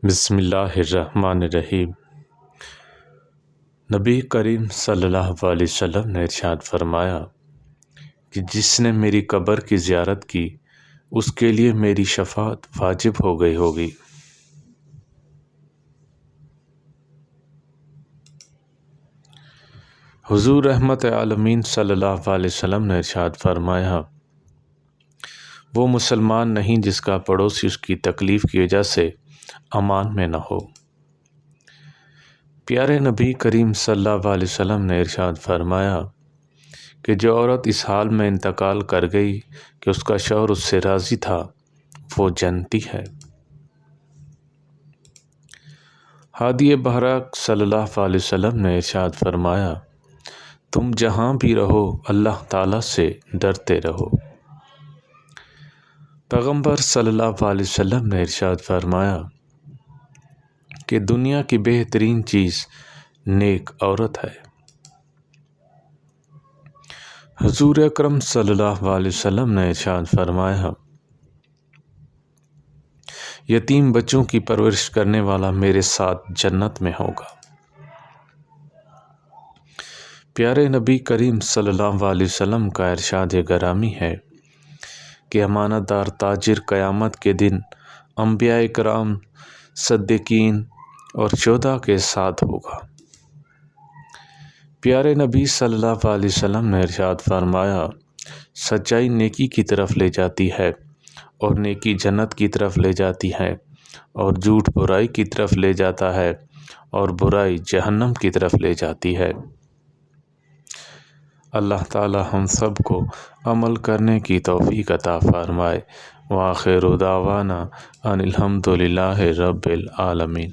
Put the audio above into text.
بسم اللہ الرحمن الرحیم۔ نبی کریم صلی اللہ علیہ وسلم نے ارشاد فرمایا کہ جس نے میری قبر کی زیارت کی اس کے لیے میری شفاعت واجب ہو گئی ہوگی۔ حضور رحمت عالمین صلی اللہ علیہ وسلم نے ارشاد فرمایا، وہ مسلمان نہیں جس کا پڑوسی اس کی تکلیف کی وجہ سے امان میں نہ ہو۔ پیارے نبی کریم صلی اللہ علیہ وسلم نے ارشاد فرمایا کہ جو عورت اس حال میں انتقال کر گئی کہ اس کا شوہر اس سے راضی تھا وہ جنتی ہے۔ ہادی بہراق صلی اللہ علیہ وسلم نے ارشاد فرمایا، تم جہاں بھی رہو اللہ تعالیٰ سے ڈرتے رہو۔ پیغمبر صلی اللہ علیہ وسلم نے ارشاد فرمایا کہ دنیا کی بہترین چیز نیک عورت ہے۔ حضور اکرم صلی اللہ علیہ وسلم نے ارشاد فرمایا، یتیم بچوں کی پرورش کرنے والا میرے ساتھ جنت میں ہوگا۔ پیارے نبی کریم صلی اللہ علیہ وسلم کا ارشاد گرامی ہے کہ امانت دار تاجر قیامت کے دن انبیاء کرام، صدیقین اور شہداء کے ساتھ ہوگا۔ پیارے نبی صلی اللہ علیہ وسلم نے ارشاد فرمایا، سچائی نیکی کی طرف لے جاتی ہے اور نیکی جنت کی طرف لے جاتی ہے، اور جھوٹ برائی کی طرف لے جاتا ہے اور برائی جہنم کی طرف لے جاتی ہے۔ اللہ تعالی ہم سب کو عمل کرنے کی توفیق عطا فرمائے۔ وآخر دعوانا ان الحمد للہ رب العالمین۔